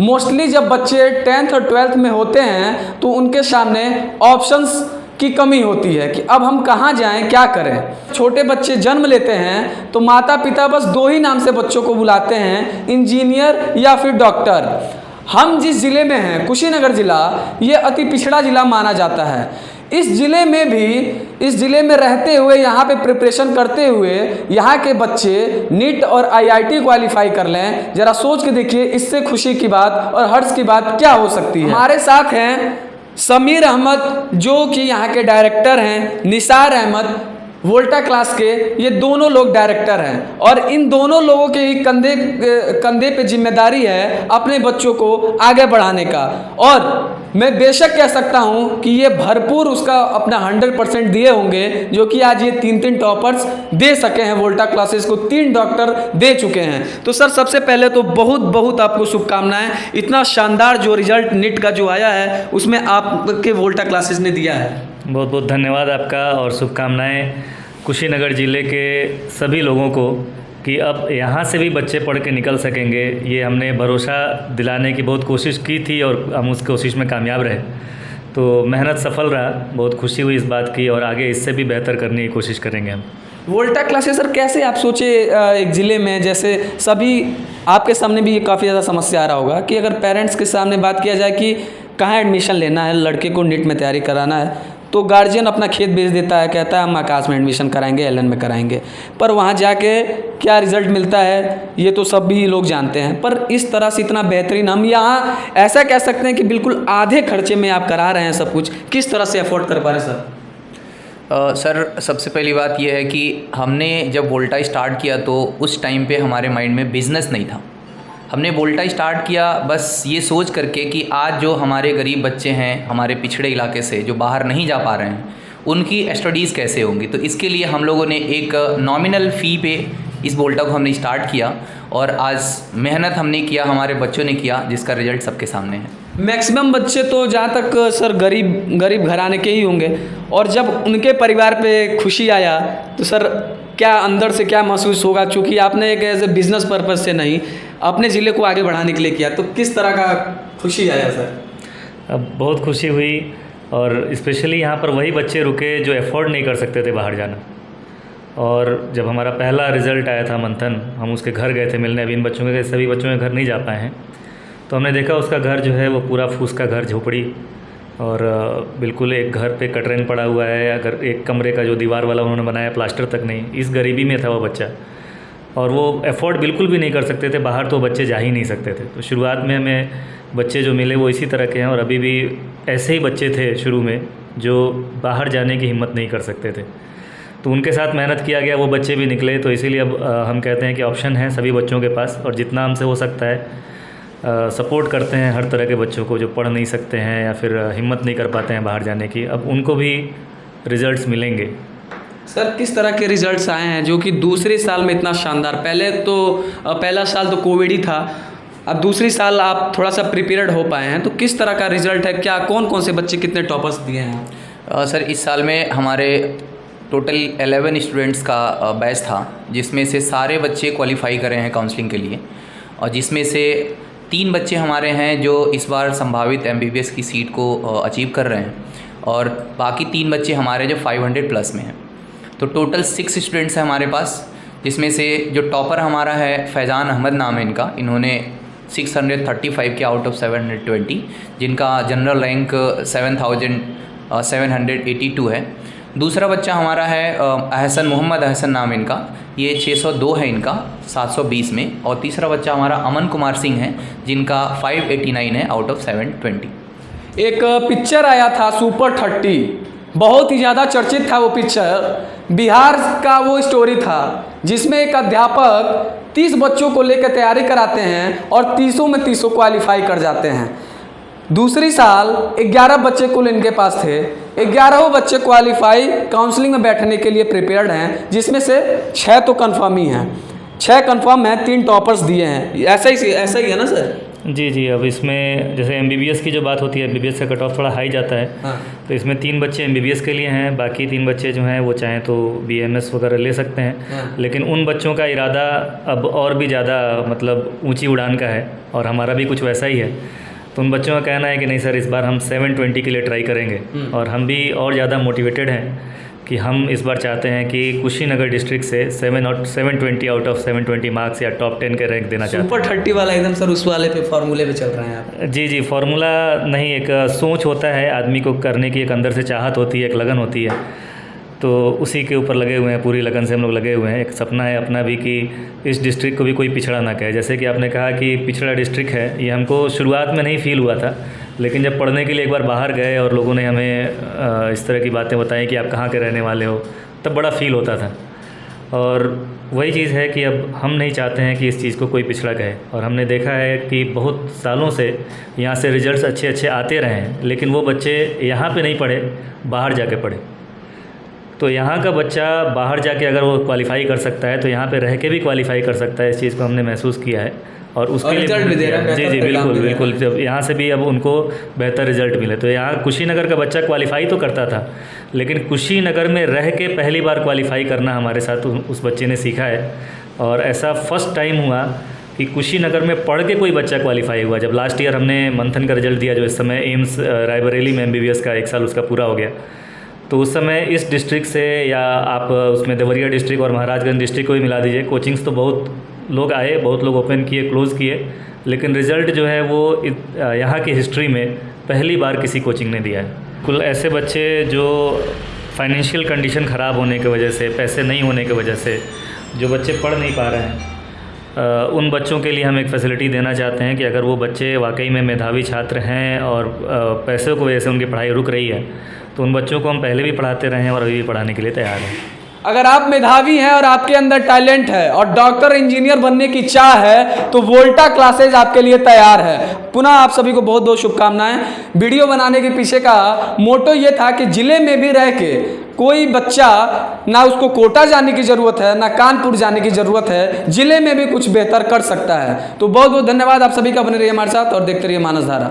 Mostly जब बच्चे 10th और 12th में होते हैं तो उनके सामने ऑप्शंस की कमी होती है कि अब हम कहाँ जाएं, क्या करें। छोटे बच्चे जन्म लेते हैं तो माता पिता बस 2 ही नाम से बच्चों को बुलाते हैं, इंजीनियर या फिर डॉक्टर। हम जिस ज़िले में हैं, कुशीनगर ज़िला, ये अति पिछड़ा ज़िला माना जाता है। इस ज़िले में रहते हुए, यहाँ पे प्रिपरेशन करते हुए यहाँ के बच्चे नीट और IIT क्वालिफाई कर लें, ज़रा सोच के देखिए इससे खुशी की बात और हर्ष की बात क्या हो सकती है। हमारे साथ हैं समीर अहमद जो कि यहाँ के डायरेक्टर हैं, निसार अहमद वोल्टा क्लास के, ये दोनों लोग डायरेक्टर हैं और इन दोनों लोगों के ही कंधे पे जिम्मेदारी है अपने बच्चों को आगे बढ़ाने का। और मैं बेशक कह सकता हूँ कि ये भरपूर उसका अपना 100% दिए होंगे, जो कि आज ये 3 टॉपर्स दे सके हैं। वोल्टा क्लासेस को 3 डॉक्टर दे चुके हैं। तो सर सबसे पहले तो बहुत बहुत आपको शुभकामनाएं। इतना शानदार जो रिजल्ट नीट का जो आया है उसमें आपके वोल्टा क्लासेस ने दिया है। बहुत बहुत धन्यवाद आपका और शुभकामनाएं कुशीनगर ज़िले के सभी लोगों को कि अब यहाँ से भी बच्चे पढ़ के निकल सकेंगे। ये हमने भरोसा दिलाने की बहुत कोशिश की थी और हम उस कोशिश में कामयाब रहे, तो मेहनत सफल रहा। बहुत खुशी हुई इस बात की और आगे इससे भी बेहतर करने की कोशिश करेंगे हम। वोल्टा क्लासेस सर कैसे आप सोचे एक ज़िले में, जैसे सभी आपके सामने भी ये काफ़ी ज़्यादा समस्या आ रहा होगा कि अगर पेरेंट्स के सामने बात किया जाए कि कहाँ एडमिशन लेना है, लड़के को नीट में तैयारी कराना है, तो गार्जियन अपना खेत बेच देता है, कहता है हम आकाश में एडमिशन कराएंगे, LN में कराएंगे। पर वहाँ जाके क्या रिज़ल्ट मिलता है ये तो सभी लोग जानते हैं। पर इस तरह से इतना बेहतरीन, हम यहाँ ऐसा कह सकते हैं कि बिल्कुल आधे खर्चे में आप करा रहे हैं सब कुछ। किस तरह से अफोर्ड कर पा रहे हैं सर? सर सबसे पहली बात यह है कि हमने जब वोल्टा स्टार्ट किया तो उस टाइम पे हमारे माइंड में बिज़नेस नहीं था। हमने वोल्टा स्टार्ट किया बस ये सोच करके कि आज जो हमारे गरीब बच्चे हैं हमारे पिछड़े इलाके से जो बाहर नहीं जा पा रहे हैं उनकी स्टडीज़ कैसे होंगी। तो इसके लिए हम लोगों ने एक नॉमिनल फ़ी पे इस वोल्टा को हमने स्टार्ट किया और आज मेहनत हमने किया, हमारे बच्चों ने किया, जिसका रिजल्ट सबके सामने है। मैक्सिमम बच्चे तो जहाँ तक सर गरीब घराने के ही होंगे, और जब उनके परिवार पे खुशी आया तो सर क्या अंदर से क्या महसूस होगा, चूँकि आपने एक एज ए बिज़नेस पर्पज़ से नहीं अपने ज़िले को आगे बढ़ाने के लिए किया, तो किस तरह का खुशी आया सर? अब बहुत खुशी हुई और स्पेशली यहाँ पर वही बच्चे रुके जो अफोर्ड नहीं कर सकते थे बाहर जाना। और जब हमारा पहला रिज़ल्ट आया था मंथन, हम उसके घर गए थे मिलने। अभी इन बच्चों के सभी बच्चों के घर नहीं जा पाए हैं, तो हमने देखा उसका घर जो है वो पूरा फूस का घर, झोपड़ी, और बिल्कुल एक घर पे कटरैन पड़ा हुआ है। अगर एक कमरे का जो दीवार वाला उन्होंने बनाया, प्लास्टर तक नहीं। इस गरीबी में था वो बच्चा और वो अफोर्ड बिल्कुल भी नहीं कर सकते थे, बाहर तो बच्चे जा ही नहीं सकते थे। तो शुरुआत में हमें बच्चे जो मिले वो इसी तरह के हैं और अभी भी ऐसे ही बच्चे थे शुरू में जो बाहर जाने की हिम्मत नहीं कर सकते थे। तो उनके साथ मेहनत किया गया, वो बच्चे भी निकले। तो इसीलिए अब हम कहते हैं कि ऑप्शन है सभी बच्चों के पास और जितना हमसे हो सकता है सपोर्ट करते हैं हर तरह के बच्चों को जो पढ़ नहीं सकते हैं या फिर हिम्मत नहीं कर पाते हैं बाहर जाने की। अब उनको भी रिज़ल्ट्स मिलेंगे। सर किस तरह के रिजल्ट्स आए हैं जो कि दूसरे साल में इतना शानदार? पहला साल तो कोविड ही था, अब दूसरी साल आप थोड़ा सा प्रिपेयर्ड हो पाए हैं, तो किस तरह का रिजल्ट है? क्या कौन से बच्चे कितने टॉपर्स दिए हैं? सर इस साल में हमारे टोटल 11 स्टूडेंट्स का बैच था, जिसमें से सारे बच्चे क्वालिफाई करे हैं काउंसलिंग के लिए, और जिसमें से 3 बच्चे हमारे हैं जो इस बार संभावित MBBS की सीट को अचीव कर रहे हैं और बाकी 3 बच्चे हमारे जो 500 प्लस में हैं। तो टोटल 6 स्टूडेंट्स हैं हमारे पास, जिसमें से जो टॉपर हमारा है फैज़ान अहमद नाम है इनका। इन्होंने 635 के आउट ऑफ 720, जिनका जनरल रैंक 7782 है। दूसरा बच्चा हमारा है मोहम्मद अहसन नाम इनका, ये 602 है इनका 720 में। और तीसरा बच्चा हमारा अमन कुमार सिंह है, जिनका 589 है आउट ऑफ 720। एक पिक्चर आया था सुपर 30, बहुत ही ज़्यादा चर्चित था वो पिक्चर। बिहार का वो स्टोरी था जिसमें एक अध्यापक 30 बच्चों को लेकर तैयारी कराते हैं और 30 में 30 क्वालिफाई कर जाते हैं। दूसरी साल 11 बच्चे कुल इनके पास थे, 11 बच्चे क्वालिफाई काउंसलिंग में बैठने के लिए प्रिपेयर्ड हैं, जिसमें से 6 तो कन्फर्म ही हैं, 6 कन्फर्म हैं, 3 टॉपर्स दिए हैं। ऐसा ही है ना सर? जी, अब इसमें जैसे एमबीबीएस की जो बात होती है, एमबीबीएस का कट ऑफ थोड़ा हाई जाता है। हाँ। तो इसमें 3 बच्चे एमबीबीएस के लिए हैं, बाकी 3 बच्चे जो हैं वो चाहें तो बीएमएस वगैरह ले सकते हैं। हाँ। लेकिन उन बच्चों का इरादा अब और भी ज़्यादा मतलब ऊंची उड़ान का है, और हमारा भी कुछ वैसा ही है। तो उन बच्चों का कहना है कि नहीं सर, इस बार हम 720 के लिए ट्राई करेंगे। और हम भी और ज़्यादा मोटिवेटेड हैं कि हम इस बार चाहते हैं कि कुशीनगर डिस्ट्रिक्ट से 720 आउट ऑफ 720 मार्क्स या टॉप 10 के रैंक देना चाहते हैं। सुपर 30 वाला एकदम सर, उस वाले पे फॉर्मूले पे चल रहे हैं आप? जी, फार्मूला नहीं, एक सोच होता है आदमी को करने की, एक अंदर से चाहत होती है, एक लगन होती है। तो उसी के ऊपर लगे हुए हैं, पूरी लगन से हम लोग लगे हुए हैं। एक सपना है अपना भी कि इस डिस्ट्रिक्ट को भी कोई पिछड़ा ना कहे। जैसे कि आपने कहा कि पिछड़ा डिस्ट्रिक्ट है, ये हमको शुरुआत में नहीं फील हुआ था, लेकिन जब पढ़ने के लिए एक बार बाहर गए और लोगों ने हमें इस तरह की बातें बताई कि आप कहाँ के रहने वाले हो, तब बड़ा फील होता था। और वही चीज़ है कि अब हम नहीं चाहते हैं कि इस चीज़ को कोई पिछड़ा कहे। और हमने देखा है कि बहुत सालों से यहाँ से रिजल्ट्स अच्छे आते रहे हैं, लेकिन वो बच्चे यहाँ पे नहीं पढ़े, बाहर जाके पढ़े। तो यहाँ का बच्चा बाहर जाके अगर वो क्वालिफाई कर सकता है, तो यहाँ पे रह के भी क्वालिफाई कर सकता है। इस चीज़ को हमने महसूस किया है और उसके लिए रिजल्ट भी दे रहा है। जी, बिल्कुल। जब यहाँ से भी अब उनको बेहतर रिजल्ट मिले। तो यहाँ कुशीनगर का बच्चा क्वालिफाई तो करता था, लेकिन कुशीनगर में रह के पहली बार क्वालिफाई करना हमारे साथ उस बच्चे ने सीखा है। और ऐसा फर्स्ट टाइम हुआ कि कुशीनगर में पढ़ के कोई बच्चा क्वालिफाई हुआ। जब लास्ट ईयर हमने मंथन का रिजल्ट दिया, जो इस समय एम्स रायबरेली में एमबीबीएस का 1 साल उसका पूरा हो गया, तो उस समय इस डिस्ट्रिक्ट से, या आप उसमें देवरिया डिस्ट्रिक्ट और महाराजगंज डिस्ट्रिक्ट को भी मिला दीजिए, कोचिंग्स तो बहुत लोग आए, बहुत लोग ओपन किए, क्लोज़ किए, लेकिन रिज़ल्ट जो है वो यहाँ की हिस्ट्री में पहली बार किसी कोचिंग ने दिया है। कुल ऐसे बच्चे जो फाइनेंशियल कंडीशन ख़राब होने की वजह से, पैसे नहीं होने की वजह से जो बच्चे पढ़ नहीं पा रहे हैं, उन बच्चों के लिए हम एक फ़ैसिलिटी देना चाहते हैं कि अगर वो बच्चे वाकई में मेधावी छात्र हैं और पैसों की वजह से उनकी पढ़ाई रुक रही है, तो उन बच्चों को हम पहले भी पढ़ाते रहे हैं और अभी भी पढ़ाने के लिए तैयार हैं। अगर आप मेधावी हैं और आपके अंदर टैलेंट है और डॉक्टर इंजीनियर बनने की चाह है, तो वोल्टा क्लासेज आपके लिए तैयार है। पुनः आप सभी को बहुत बहुत शुभकामनाएं। वीडियो बनाने के पीछे का मोटो ये था कि ज़िले में भी रह के कोई बच्चा, ना उसको कोटा जाने की ज़रूरत है, ना कानपुर जाने की ज़रूरत है, ज़िले में भी कुछ बेहतर कर सकता है। तो बहुत बहुत धन्यवाद आप सभी का। बने रहिए हमारे साथ और देखते रहिए मानस धारा।